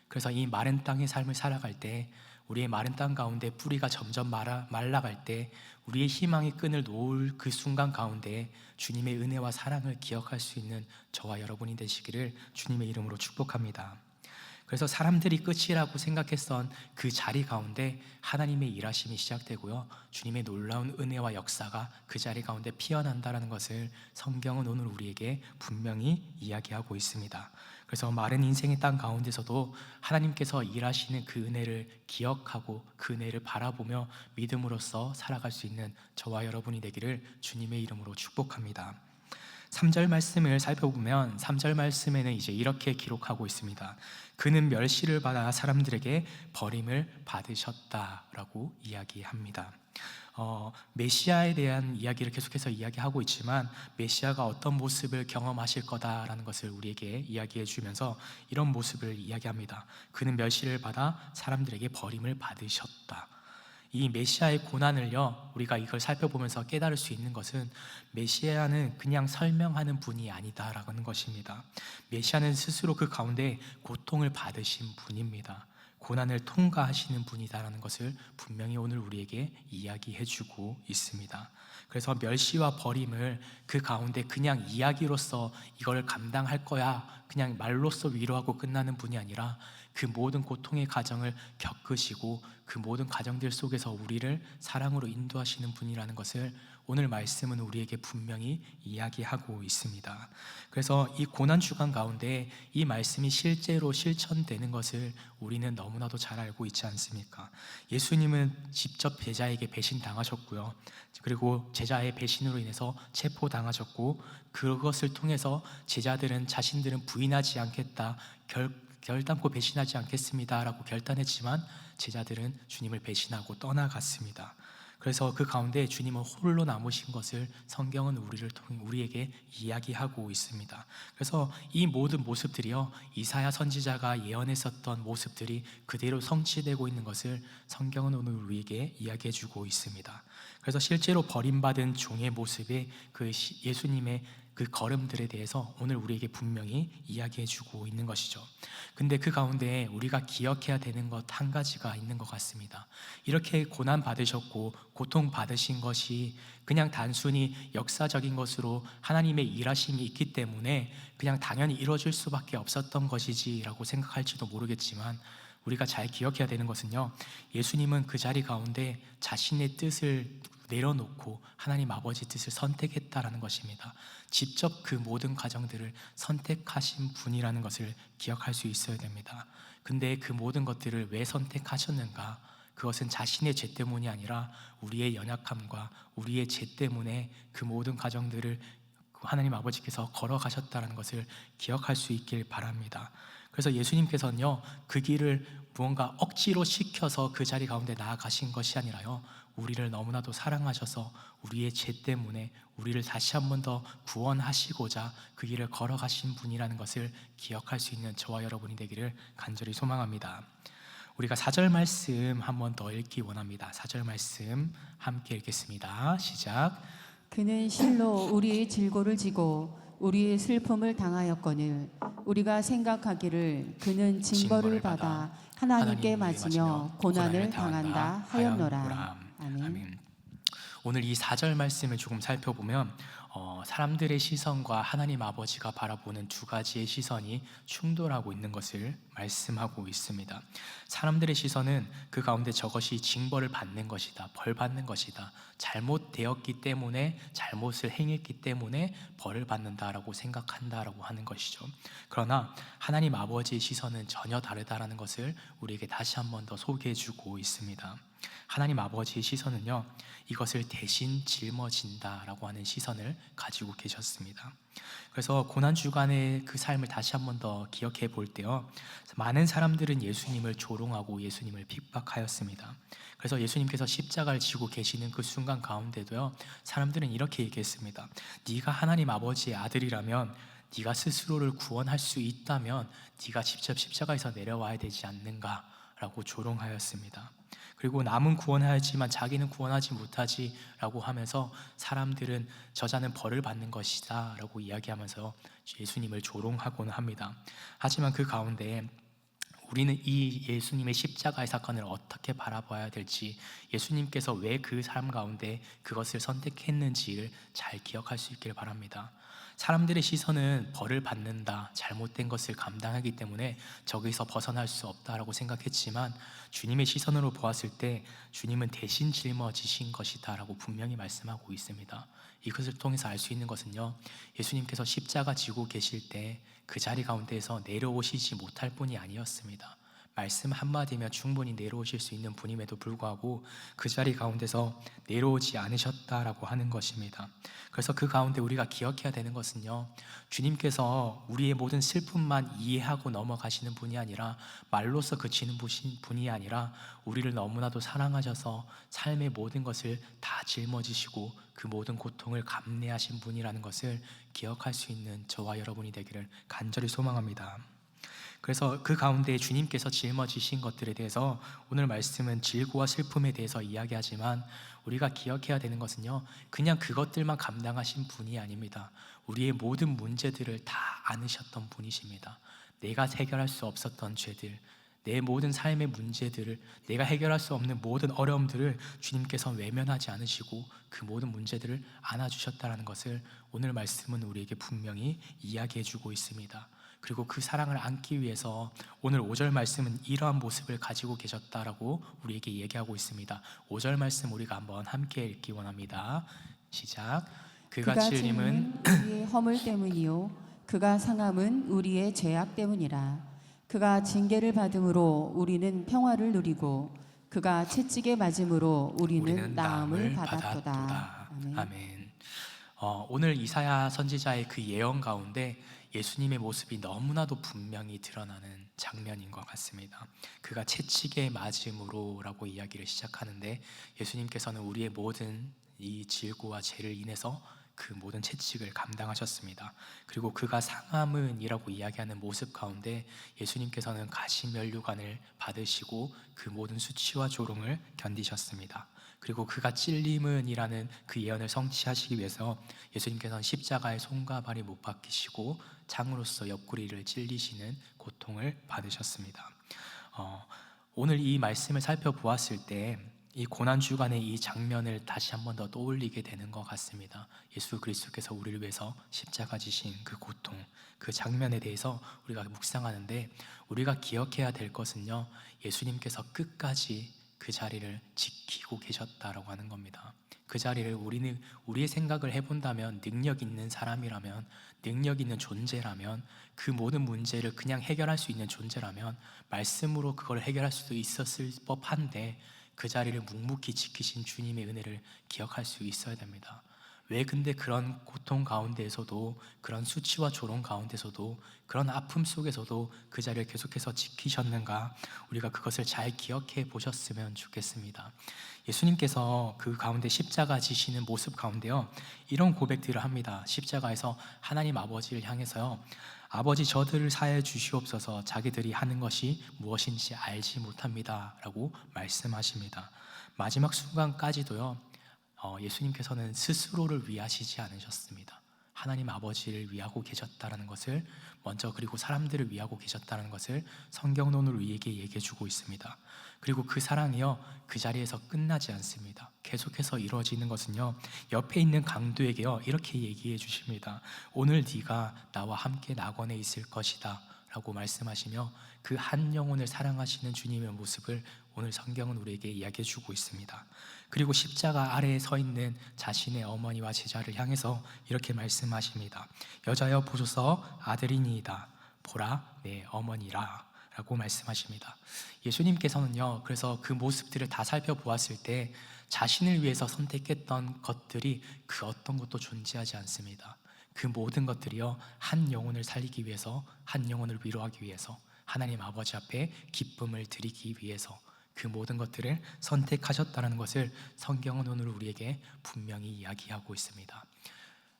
그래서 이 마른 땅의 삶을 살아갈 때, 우리의 마른 땅 가운데 뿌리가 점점 말라갈 때, 우리의 희망의 끈을 놓을 그 순간 가운데 주님의 은혜와 사랑을 기억할 수 있는 저와 여러분이 되시기를 주님의 이름으로 축복합니다. 그래서 사람들이 끝이라고 생각했던 그 자리 가운데 하나님의 일하심이 시작되고요, 주님의 놀라운 은혜와 역사가 그 자리 가운데 피어난다는 것을 성경은 오늘 우리에게 분명히 이야기하고 있습니다. 그래서 마른 인생의 땅 가운데서도 하나님께서 일하시는 그 은혜를 기억하고 그 은혜를 바라보며 믿음으로써 살아갈 수 있는 저와 여러분이 되기를 주님의 이름으로 축복합니다. 3절 말씀을 살펴보면 3절 말씀에는 이제 이렇게 기록하고 있습니다. 그는 멸시를 받아 사람들에게 버림을 받으셨다라고 이야기합니다. 메시아에 대한 이야기를 계속해서 이야기하고 있지만 메시아가 어떤 모습을 경험하실 거다라는 것을 우리에게 이야기해 주면서 이런 모습을 이야기합니다. 그는 멸시를 받아 사람들에게 버림을 받으셨다. 이 메시아의 고난을요 우리가 이걸 살펴보면서 깨달을 수 있는 것은 메시아는 그냥 설명하는 분이 아니다라고 하는 것입니다. 메시아는 스스로 그 가운데 고통을 받으신 분입니다. 고난을 통과하시는 분이다라는 것을 분명히 오늘 우리에게 이야기해 주고 있습니다. 그래서 멸시와 버림을 그 가운데 그냥 이야기로서 이걸 감당할 거야, 그냥 말로써 위로하고 끝나는 분이 아니라 그 모든 고통의 과정을 겪으시고 그 모든 과정들 속에서 우리를 사랑으로 인도하시는 분이라는 것을 오늘 말씀은 우리에게 분명히 이야기하고 있습니다. 그래서 이 고난 주간 가운데 이 말씀이 실제로 실천되는 것을 우리는 너무나도 잘 알고 있지 않습니까? 예수님은 직접 제자에게 배신당하셨고요, 그리고 제자의 배신으로 인해서 체포당하셨고, 그것을 통해서 제자들은 자신들은 부인하지 않겠다, 결단코 배신하지 않겠습니다 라고 결단했지만 제자들은 주님을 배신하고 떠나갔습니다. 그래서 그 가운데 주님은 홀로 남으신 것을 성경은 우리에게 이야기하고 있습니다. 그래서 이 모든 모습들이요 이사야 선지자가 예언했었던 모습들이 그대로 성취되고 있는 것을 성경은 오늘 우리에게 이야기해 주고 있습니다. 그래서 실제로 버림받은 종의 모습에 그 예수님의 그 걸음들에 대해서 오늘 우리에게 분명히 이야기해 주고 있는 것이죠. 근데 그 가운데 우리가 기억해야 되는 것 한 가지가 있는 것 같습니다. 이렇게 고난 받으셨고 고통 받으신 것이 그냥 단순히 역사적인 것으로 하나님의 일하심이 있기 때문에 그냥 당연히 이루어질 수밖에 없었던 것이지라고 생각할지도 모르겠지만, 우리가 잘 기억해야 되는 것은요, 예수님은 그 자리 가운데 자신의 뜻을 내려놓고 하나님 아버지 뜻을 선택했다라는 것입니다. 직접 그 모든 과정들을 선택하신 분이라는 것을 기억할 수 있어야 됩니다. 근데 그 모든 것들을 왜 선택하셨는가? 그것은 자신의 죄 때문이 아니라 우리의 연약함과 우리의 죄 때문에 그 모든 과정들을 하나님 아버지께서 걸어가셨다는 것을 기억할 수 있길 바랍니다. 그래서 예수님께서는요, 그 길을 무언가 억지로 시켜서 그 자리 가운데 나아가신 것이 아니라요, 우리를 너무나도 사랑하셔서 우리의 죄 때문에 우리를 다시 한 번 더 구원하시고자 그 길을 걸어가신 분이라는 것을 기억할 수 있는 저와 여러분이 되기를 간절히 소망합니다. 우리가 4절 말씀 한 번 더 읽기 원합니다. 4절 말씀 함께 읽겠습니다. 시작. 그는 실로 우리의 질고를 지고 우리의 슬픔을 당하였거늘 우리가 생각하기를 그는 징벌을 받아 하나님께 맞으며 고난을 당한다 하였노라. 아멘. 오늘 이 4절 말씀을 조금 살펴보면 사람들의 시선과 하나님 아버지가 바라보는 두 가지의 시선이 충돌하고 있는 것을 말씀하고 있습니다. 사람들의 시선은 그 가운데 저것이 징벌을 받는 것이다, 벌 받는 것이다, 잘못되었기 때문에, 잘못을 행했기 때문에 벌을 받는다라고 생각한다라고 하는 것이죠. 그러나 하나님 아버지의 시선은 전혀 다르다라는 것을 우리에게 다시 한 번 더 소개해주고 있습니다. 하나님 아버지의 시선은요, 이것을 대신 짊어진다라고 하는 시선을 가지고 계셨습니다. 그래서 고난주간의 그 삶을 다시 한 번 더 기억해 볼 때요, 많은 사람들은 예수님을 조롱하고 예수님을 핍박하였습니다. 그래서 예수님께서 십자가를 지고 계시는 그 순간 가운데도요, 사람들은 이렇게 얘기했습니다. 네가 하나님 아버지의 아들이라면, 네가 스스로를 구원할 수 있다면 네가 직접 십자가에서 내려와야 되지 않는가 라고 조롱하였습니다. 그리고 남은 구원하지만 자기는 구원하지 못하지 라고 하면서 사람들은 저자는 벌을 받는 것이다 라고 이야기하면서 예수님을 조롱하곤 합니다. 하지만 그 가운데 우리는 이 예수님의 십자가의 사건을 어떻게 바라봐야 될지, 예수님께서 왜 그 삶 가운데 그것을 선택했는지를 잘 기억할 수 있기를 바랍니다. 사람들의 시선은 벌을 받는다, 잘못된 것을 감당하기 때문에 저기서 벗어날 수 없다라고 생각했지만, 주님의 시선으로 보았을 때 주님은 대신 짊어지신 것이다 라고 분명히 말씀하고 있습니다. 이것을 통해서 알 수 있는 것은요, 예수님께서 십자가 지고 계실 때 그 자리 가운데에서 내려오시지 못할 분이 아니었습니다. 말씀 한마디면 충분히 내려오실 수 있는 분임에도 불구하고 그 자리 가운데서 내려오지 않으셨다라고 하는 것입니다. 그래서 그 가운데 우리가 기억해야 되는 것은요, 주님께서 우리의 모든 슬픔만 이해하고 넘어가시는 분이 아니라, 말로써 그치는 분이 아니라 우리를 너무나도 사랑하셔서 삶의 모든 것을 다 짊어지시고 그 모든 고통을 감내하신 분이라는 것을 기억할 수 있는 저와 여러분이 되기를 간절히 소망합니다. 그래서 그 가운데 주님께서 짊어지신 것들에 대해서 오늘 말씀은 질고와 슬픔에 대해서 이야기하지만, 우리가 기억해야 되는 것은요, 그냥 그것들만 감당하신 분이 아닙니다. 우리의 모든 문제들을 다 안으셨던 분이십니다. 내가 해결할 수 없었던 죄들, 내 모든 삶의 문제들을, 내가 해결할 수 없는 모든 어려움들을 주님께서 외면하지 않으시고 그 모든 문제들을 안아주셨다는 것을 오늘 말씀은 우리에게 분명히 이야기해 주고 있습니다. 그리고 그 사랑을 안기 위해서 오늘 5절 말씀은 이러한 모습을 가지고 계셨다라고 우리에게 얘기하고 있습니다. 5절 말씀 우리가 한번 함께 읽기 원합니다. 시작. 그가 찔림은 우리의 허물 때문이요 그가 상함은 우리의 죄악 때문이라. 그가 징계를 받음으로 우리는 평화를 누리고 그가 채찍에 맞음으로 우리는 나음을 받았도다. 아멘. 아멘. 오늘 이사야 선지자의 그 예언 가운데 예수님의 모습이 너무나도 분명히 드러나는 장면인 것 같습니다. 그가 채찍에 맞음으로 라고 이야기를 시작하는데, 예수님께서는 우리의 모든 이 질고와 죄를 인해서 그 모든 채찍을 감당하셨습니다. 그리고 그가 상함은 이라고 이야기하는 모습 가운데 예수님께서는 가시면류관을 받으시고 그 모든 수치와 조롱을 견디셨습니다. 그리고 그가 찔림은 이라는 그 예언을 성취하시기 위해서 예수님께서는 십자가에 손과 발이 못 박히시고 창으로서 옆구리를 찔리시는 고통을 받으셨습니다. 오늘 이 말씀을 살펴보았을 때 이 고난주간의 이 장면을 다시 한 번 더 떠올리게 되는 것 같습니다. 예수 그리스도께서 우리를 위해서 십자가 지신 그 고통, 그 장면에 대해서 우리가 묵상하는데, 우리가 기억해야 될 것은요, 예수님께서 끝까지 그 자리를 지키고 계셨다라고 하는 겁니다. 그 자리를 우리의 생각을 해본다면, 능력 있는 사람이라면, 능력 있는 존재라면, 그 모든 문제를 그냥 해결할 수 있는 존재라면 말씀으로 그걸 해결할 수도 있었을 법한데, 그 자리를 묵묵히 지키신 주님의 은혜를 기억할 수 있어야 됩니다. 왜 근데 그런 고통 가운데에서도, 그런 수치와 조롱 가운데서도, 그런 아픔 속에서도 그 자리를 계속해서 지키셨는가, 우리가 그것을 잘 기억해 보셨으면 좋겠습니다. 예수님께서 그 가운데 십자가 지시는 모습 가운데요, 이런 고백들을 합니다. 십자가에서 하나님 아버지를 향해서요, 아버지 저들을 사해 주시옵소서, 자기들이 하는 것이 무엇인지 알지 못합니다 라고 말씀하십니다. 마지막 순간까지도요, 예수님께서는 스스로를 위하시지 않으셨습니다. 하나님 아버지를 위하고 계셨다는 것을 먼저, 그리고 사람들을 위하고 계셨다는 것을 성경론을 우리에게 얘기해 주고 있습니다. 그리고 그 사랑이요, 그 자리에서 끝나지 않습니다. 계속해서 이루어지는 것은요, 옆에 있는 강도에게요, 이렇게 얘기해 주십니다. 오늘 네가 나와 함께 낙원에 있을 것이다 라고 말씀하시며, 그 한 영혼을 사랑하시는 주님의 모습을 오늘 성경은 우리에게 이야기해 주고 있습니다. 그리고 십자가 아래에 서 있는 자신의 어머니와 제자를 향해서 이렇게 말씀하십니다. 여자여 보소서 아들이니이다, 보라 내 어머니라 라고 말씀하십니다. 예수님께서는요, 그래서 그 모습들을 다 살펴보았을 때 자신을 위해서 선택했던 것들이 그 어떤 것도 존재하지 않습니다. 그 모든 것들이요, 한 영혼을 살리기 위해서, 한 영혼을 위로하기 위해서, 하나님 아버지 앞에 기쁨을 드리기 위해서 그 모든 것들을 선택하셨다는 것을 성경은 오늘 우리에게 분명히 이야기하고 있습니다.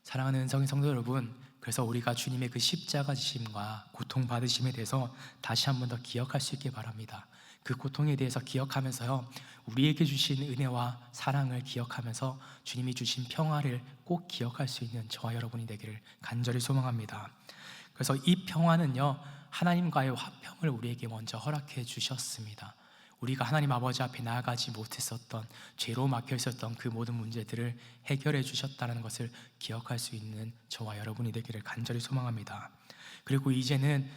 사랑하는 성도 여러분, 그래서 우리가 주님의 그 십자가 지심과 고통받으심에 대해서 다시 한 번 더 기억할 수 있게 바랍니다. 그 고통에 대해서 기억하면서요, 우리에게 주신 은혜와 사랑을 기억하면서 주님이 주신 평화를 꼭 기억할 수 있는 저와 여러분이 되기를 간절히 소망합니다. 그래서 이 평화는요, 하나님과의 화평을 우리에게 먼저 허락해 주셨습니다. 우리가 하나님 아버지 앞에 나아가지 못했었던, 죄로 막혀 있었던 그 모든 문제들을 해결해 주셨다는 것을 기억할 수 있는 저와 여러분이 되기를 간절히 소망합니다. 그리고 이제는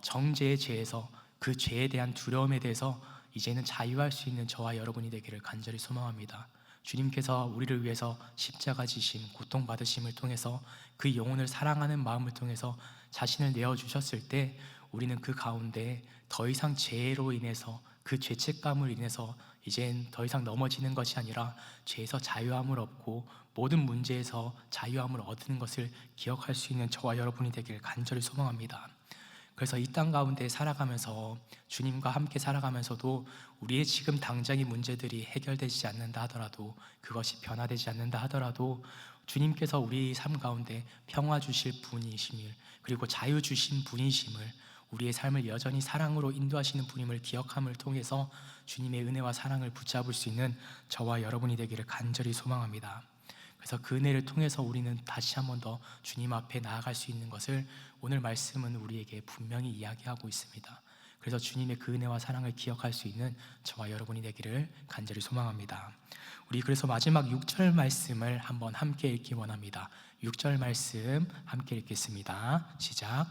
정죄의 죄에서, 그 죄에 대한 두려움에 대해서 이제는 자유할 수 있는 저와 여러분이 되기를 간절히 소망합니다. 주님께서 우리를 위해서 십자가 지심, 고통받으심을 통해서 그 영혼을 사랑하는 마음을 통해서 자신을 내어주셨을 때, 우리는 그 가운데 더 이상 죄로 인해서, 그 죄책감을 인해서 이젠 더 이상 넘어지는 것이 아니라 죄에서 자유함을 얻고 모든 문제에서 자유함을 얻는 것을 기억할 수 있는 저와 여러분이 되길 간절히 소망합니다. 그래서 이 땅 가운데 살아가면서, 주님과 함께 살아가면서도 우리의 지금 당장의 문제들이 해결되지 않는다 하더라도, 그것이 변화되지 않는다 하더라도 주님께서 우리 삶 가운데 평화 주실 분이심을, 그리고 자유 주신 분이심을, 우리의 삶을 여전히 사랑으로 인도하시는 분임을 기억함을 통해서 주님의 은혜와 사랑을 붙잡을 수 있는 저와 여러분이 되기를 간절히 소망합니다. 그래서 그 은혜를 통해서 우리는 다시 한 번 더 주님 앞에 나아갈 수 있는 것을 오늘 말씀은 우리에게 분명히 이야기하고 있습니다. 그래서 주님의 그 은혜와 사랑을 기억할 수 있는 저와 여러분이 되기를 간절히 소망합니다. 우리 그래서 마지막 6절 말씀을 한번 함께 읽기 원합니다. 6절 말씀 함께 읽겠습니다. 시작.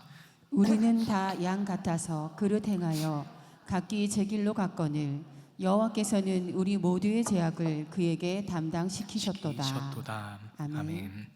우리는 다 양 같아서 그릇 행하여 각기 제 길로 갔거늘 여호와께서는 우리 모두의 죄악을 그에게 담당시키셨도다. 아멘. 아멘.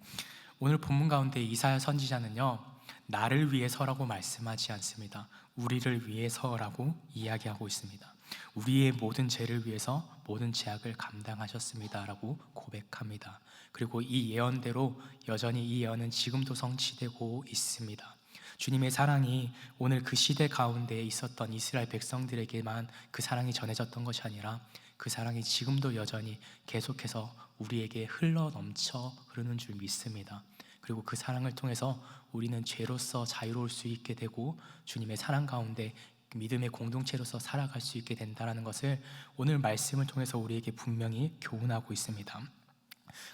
오늘 본문 가운데 이사야 선지자는요, 나를 위해서라고 말씀하지 않습니다. 우리를 위해서라고 이야기하고 있습니다. 우리의 모든 죄를 위해서 모든 죄악을 감당하셨습니다 라고 고백합니다. 그리고 이 예언대로 여전히 이 예언은 지금도 성취되고 있습니다. 주님의 사랑이 오늘 그 시대 가운데 있었던 이스라엘 백성들에게만 그 사랑이 전해졌던 것이 아니라 그 사랑이 지금도 여전히 계속해서 우리에게 흘러 넘쳐 흐르는 줄 믿습니다. 그리고 그 사랑을 통해서 우리는 죄로서 자유로울 수 있게 되고 주님의 사랑 가운데 믿음의 공동체로서 살아갈 수 있게 된다는 것을 오늘 말씀을 통해서 우리에게 분명히 교훈하고 있습니다.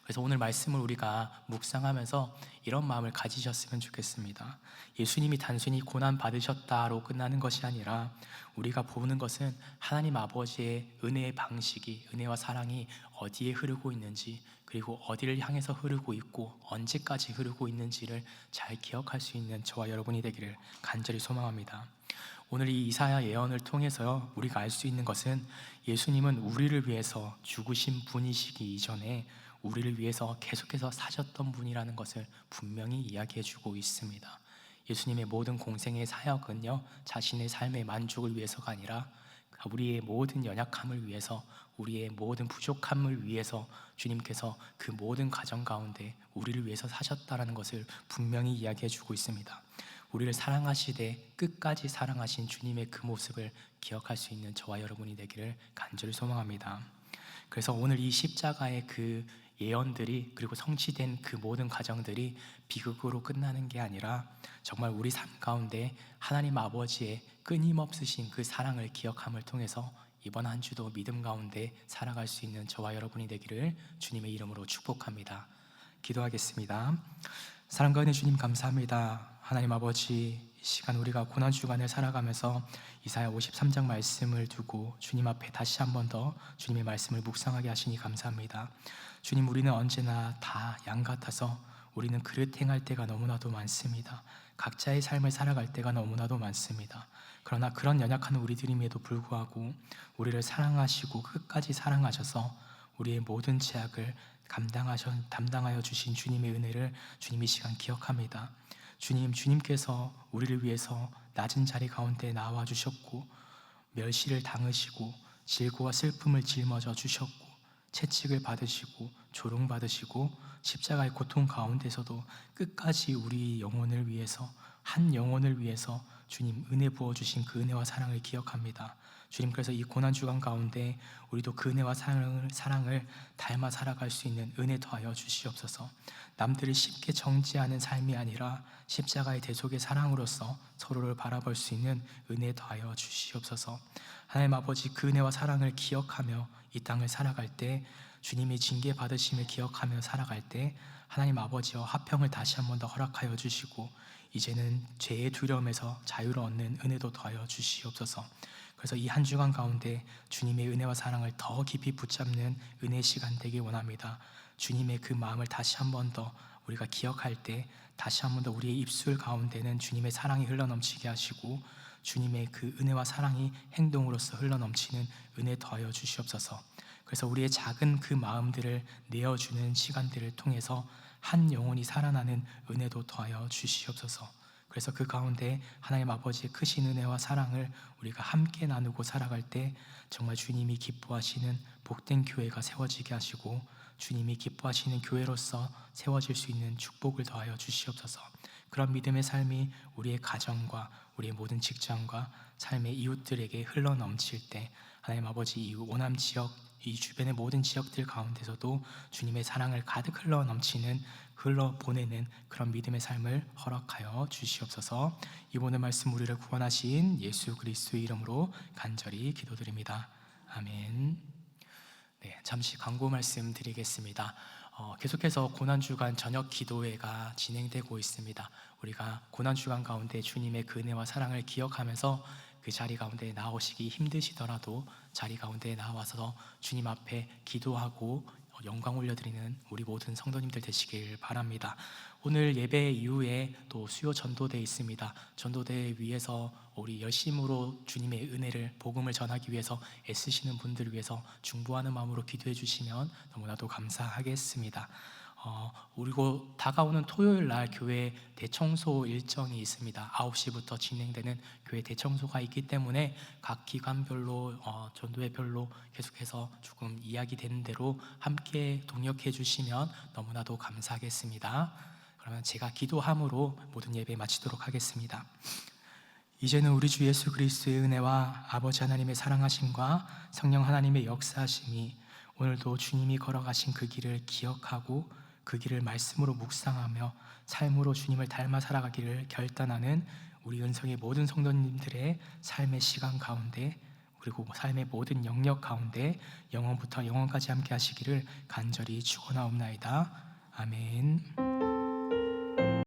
그래서 오늘 말씀을 우리가 묵상하면서 이런 마음을 가지셨으면 좋겠습니다. 예수님이 단순히 고난 받으셨다로 끝나는 것이 아니라 우리가 보는 것은 하나님 아버지의 은혜의 방식이, 은혜와 사랑이 어디에 흐르고 있는지, 그리고 어디를 향해서 흐르고 있고 언제까지 흐르고 있는지를 잘 기억할 수 있는 저와 여러분이 되기를 간절히 소망합니다. 오늘 이 이사야 예언을 통해서 우리가 알 수 있는 것은 예수님은 우리를 위해서 죽으신 분이시기 이전에 우리를 위해서 계속해서 사셨던 분이라는 것을 분명히 이야기해 주고 있습니다. 예수님의 모든 공생의 사역은요, 자신의 삶의 만족을 위해서가 아니라 우리의 모든 연약함을 위해서, 우리의 모든 부족함을 위해서 주님께서 그 모든 가정 가운데 우리를 위해서 사셨다라는 것을 분명히 이야기해 주고 있습니다. 우리를 사랑하시되 끝까지 사랑하신 주님의 그 모습을 기억할 수 있는 저와 여러분이 되기를 간절히 소망합니다. 그래서 오늘 이 십자가의 그 예언들이, 그리고 성취된 그 모든 과정들이 비극으로 끝나는 게 아니라 정말 우리 삶 가운데 하나님 아버지의 끊임없으신 그 사랑을 기억함을 통해서 이번 한 주도 믿음 가운데 살아갈 수 있는 저와 여러분이 되기를 주님의 이름으로 축복합니다. 기도하겠습니다. 사랑과 은혜 주님 감사합니다. 하나님 아버지, 이 시간 우리가 고난 주간을 살아가면서 이사야 53장 말씀을 두고 주님 앞에 다시 한 번 더 주님의 말씀을 묵상하게 하시니 감사합니다. 주님, 우리는 언제나 다 양 같아서 우리는 그릇 행할 때가 너무나도 많습니다. 각자의 삶을 살아갈 때가 너무나도 많습니다. 그러나 그런 연약한 우리들임에도 불구하고 우리를 사랑하시고 끝까지 사랑하셔서 우리의 모든 죄악을 담당하여 주신 주님의 은혜를 주님 이 시간 기억합니다. 주님께서 우리를 위해서 낮은 자리 가운데 나와 주셨고, 멸시를 당하시고 질고와 슬픔을 짊어져 주셨고, 채찍을 받으시고 조롱받으시고 십자가의 고통 가운데서도 끝까지 우리 영혼을 위해서, 한 영혼을 위해서 주님 은혜 부어주신 그 은혜와 사랑을 기억합니다. 주님, 그래서 이 고난주간 가운데 우리도 그 은혜와 사랑을 닮아 살아갈 수 있는 은혜 더하여 주시옵소서. 남들을 쉽게 정지하는 삶이 아니라 십자가의 대속의 사랑으로서 서로를 바라볼 수 있는 은혜 더하여 주시옵소서. 하나님 아버지, 그 은혜와 사랑을 기억하며 이 땅을 살아갈 때, 주님이 징계 받으심을 기억하며 살아갈 때 하나님 아버지와 화평을 다시 한 번 더 허락하여 주시고, 이제는 죄의 두려움에서 자유를 얻는 은혜도 더하여 주시옵소서. 그래서 이 한 주간 가운데 주님의 은혜와 사랑을 더 깊이 붙잡는 은혜 시간 되길 원합니다. 주님의 그 마음을 다시 한 번 더 우리가 기억할 때 다시 한 번 더 우리의 입술 가운데는 주님의 사랑이 흘러넘치게 하시고, 주님의 그 은혜와 사랑이 행동으로서 흘러넘치는 은혜 더하여 주시옵소서. 그래서 우리의 작은 그 마음들을 내어주는 시간들을 통해서 한 영혼이 살아나는 은혜도 더하여 주시옵소서. 그래서 그 가운데 하나님 아버지의 크신 은혜와 사랑을 우리가 함께 나누고 살아갈 때 정말 주님이 기뻐하시는 복된 교회가 세워지게 하시고, 주님이 기뻐하시는 교회로서 세워질 수 있는 축복을 더하여 주시옵소서. 그런 믿음의 삶이 우리의 가정과 우리의 모든 직장과 삶의 이웃들에게 흘러넘칠 때 하나님 아버지, 이 오남 지역, 이 주변의 모든 지역들 가운데서도 주님의 사랑을 가득 흘러보내는 그런 믿음의 삶을 허락하여 주시옵소서. 이번 말씀 우리를 구원하신 예수 그리스도의 이름으로 간절히 기도드립니다. 아멘. 네, 잠시 광고 말씀 드리겠습니다. 계속해서 고난주간 저녁 기도회가 진행되고 있습니다. 우리가 고난주간 가운데 주님의 그 은혜와 사랑을 기억하면서 그 자리 가운데 나오시기 힘드시더라도 자리 가운데 나와서 주님 앞에 기도하고 영광 올려드리는 우리 모든 성도님들 되시길 바랍니다. 오늘 예배 이후에 또 수요 전도대 있습니다. 전도대 위해서 우리 열심으로 주님의 은혜를, 복음을 전하기 위해서 애쓰시는 분들을 위해서 중보하는 마음으로 기도해 주시면 너무나도 감사하겠습니다. 그리고 다가오는 토요일 날 교회 대청소 일정이 있습니다. 9시부터 진행되는 교회 대청소가 있기 때문에 각 기관별로 전도회별로 계속해서 조금 이야기되는 대로 함께 동역해 주시면 너무나도 감사하겠습니다. 그러면 제가 기도함으로 모든 예배 마치도록 하겠습니다. 이제는 우리 주 예수 그리스도의 은혜와 아버지 하나님의 사랑하심과 성령 하나님의 역사하심이 오늘도 주님이 걸어가신 그 길을 기억하고 그 길을 말씀으로 묵상하며 삶으로 주님을 닮아 살아가기를 결단하는 우리 은성의 모든 성도님들의 삶의 시간 가운데, 그리고 삶의 모든 영역 가운데 영원부터 영원까지 함께 하시기를 간절히 축원하옵나이다. 아멘.